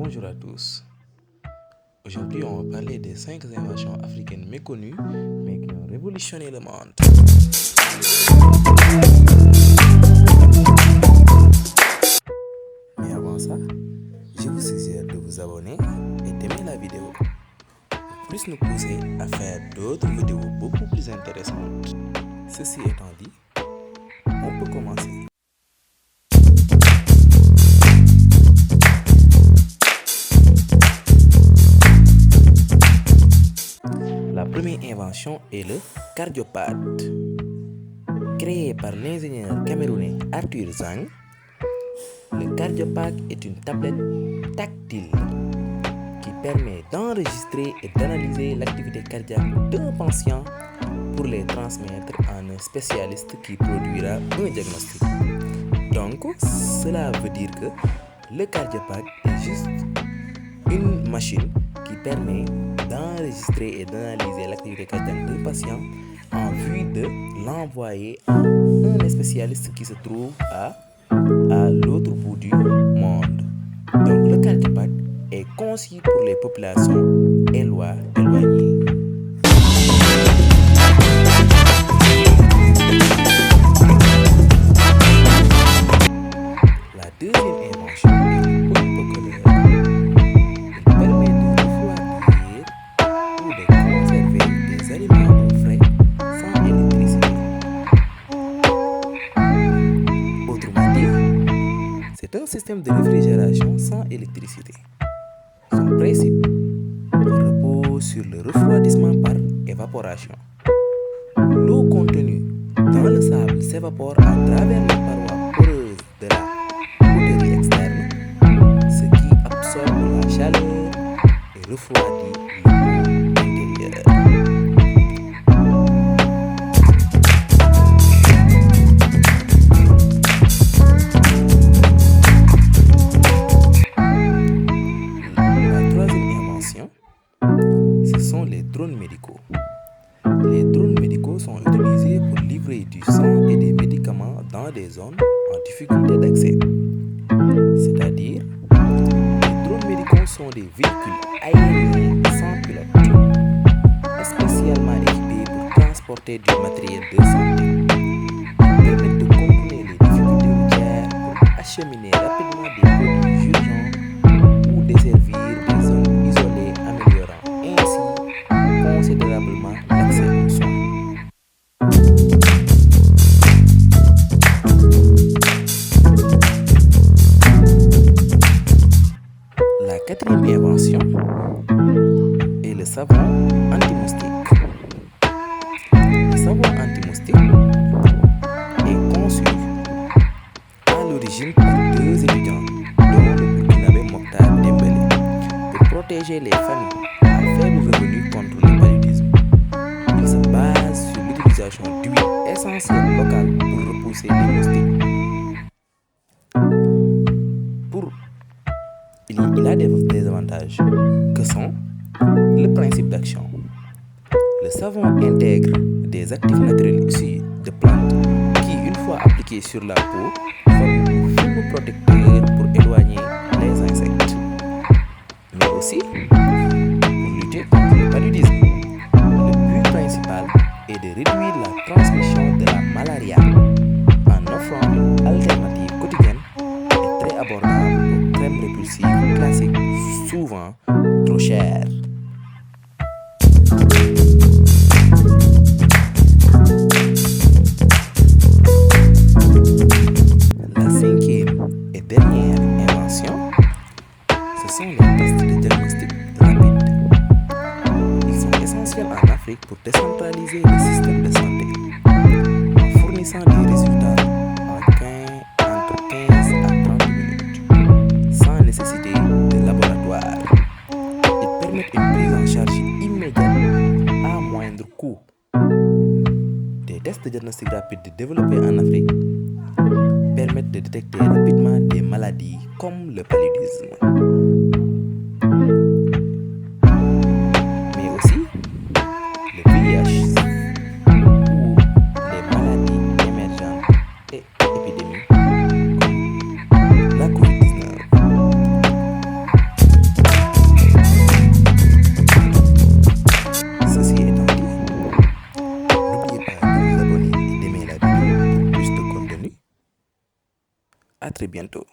Bonjour à tous. Aujourd'hui, on va parler des 5 inventions africaines méconnues, mais qui ont révolutionné le monde. Mais avant ça, je vous suggère de vous abonner et d'aimer la vidéo pour plus nous pousser à faire d'autres vidéos beaucoup plus intéressantes. Ceci étant dit, on peut commencer. La première invention est le cardiopad. Créé par l'ingénieur camerounais Arthur Zhang, le cardiopad est une tablette tactile qui permet d'enregistrer et d'analyser l'activité cardiaque d'un patient pour les transmettre à un spécialiste qui produira un diagnostic. Donc, cela veut dire que le cardiopad est juste une machine qui permet d'enregistrer et d'analyser l'activité cardiaque d'un patient en vue de l'envoyer à un spécialiste qui se trouve à l'autre bout du monde. Donc le cardiopad est conçu pour les populations éloignées. La deuxième invention est l'hypocolaire. Il permet de refroidir ou de conserver des aliments au frais sans électricité. Autrement dit, c'est un système de réfrigération sans électricité. Son principe repose sur le refroidissement par évaporation. L'eau contenue dans le sable s'évapore à travers les parois poreuses de la poterie externe, ce qui absorbe la chaleur et refroidit l'eau intérieure. La troisième invention, ce sont les drones médicaux. Les drones médicaux sont utilisés pour livrer du sang et des médicaments dans des zones en difficulté d'accès. C'est-à-dire, les drones médicaux sont des véhicules aériens sans pilote, spécialement équipés pour transporter du matériel de santé. Ils permettent de contourner les difficultés routières pour acheminer rapidement des produits urgents ou desservir des zones isolées, améliorant ainsi considérablement l'accès aux soins. La quatrième invention est le savon anti-moustique. Le savon anti-moustique est conçu à l'origine par 2 étudiants, dont le burkinabé Mokhtar Dembélé, pour protéger les familles à faible revenu contre le paludisme. Il se base sur l'utilisation d'huiles essentielles locales pour repousser les moustiques. Il a des avantages que sont le principe d'action. Le savon intègre des actifs naturels issus de plantes qui, une fois appliqués sur la peau, forment un film protecteur pour éloigner les insectes, mais aussi pour lutter contre le paludisme. Le but principal est de réduire la transmission de la malaria en offrant une alternative quotidienne et très abordable aux crèmes répulsives classiques, souvent trop chères. La cinquième et dernière invention, ce sont les tests de diagnostic rapide. Ils sont essentiels en Afrique pour décentraliser le système de santé en fournissant des résultats entre 15 à 30 minutes sans nécessité de laboratoire. Ils permettent une prise en charge immédiate à moindre coût. Des tests de diagnostic rapide développés en Afrique permettent de détecter rapidement des maladies comme le paludisme, mais aussi le VIH ou les maladies émergentes et épidémies comme la COVID-19. À très bientôt.